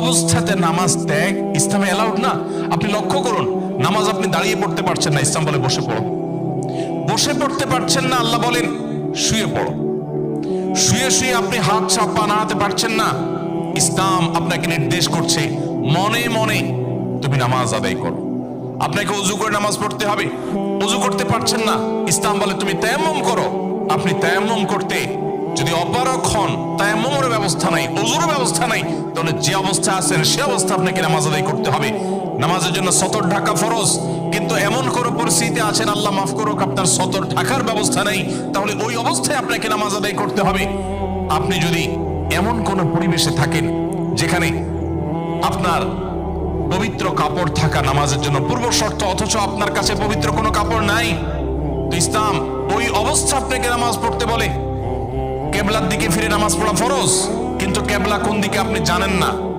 অবস্থাতে নামাজ ত্যাগ ইসলামে অ্যালাউড না। আপনি লক্ষ্য করুন, নামাজ আপনি দাঁড়িয়ে পড়তে পারছেন না, ইসলাম বলে বসে পড়ো। বসে পড়তে পারছেন না, আল্লাহ বলেন শুয়ে পড়ো। শুয়ে শুয়ে আপনি হাত পা নাড়াতে পারছেন না, ইসলাম আপনাকে নির্দেশ করছে মনে মনে তুমি নামাজ আদায় করো। আপনাকে ওযু করে নামাজ পড়তে হবে, ওযু করতে পারছেন না, ইসলাম বলে তুমি তায়াম্মুম করো। আপনি তায়াম্মুম করতে যদি অপারগ হন, তায়াম্মুমের ব্যবস্থা নাই, ওযুর ব্যবস্থা নাই, তাহলে যে অবস্থা আছেন সে অবস্থা আপনাকে নামাজ আদায় করতে হবে। নামাজের জন্য সতর ঢাকা ফরজ, কিন্তু এমন কোনো পরিস্থিতি আছেন, আল্লাহ মাফ করুক, আপনার সতর ঢাকার ব্যবস্থা নেই, তাহলে ওই অবস্থায় আপনাকে নামাজ আদায় করতে হবে। আপনি যদি এমন কোন পরিবেশে থাকেন যেখানে আপনার পবিত্র কাপড় থাকা নামাজের জন্য পূর্ব শর্ত, অথচ আপনার কাছে পবিত্র কোনো কাপড় নাই, তো ইসলাম ওই অবস্থা আপনাকে নামাজ পড়তে বলে। কেবলার দিকে ফিরে নামাজ পড়া ফরজ, কিন্তু কেবলা কোন দিকে আপনি জানেন না,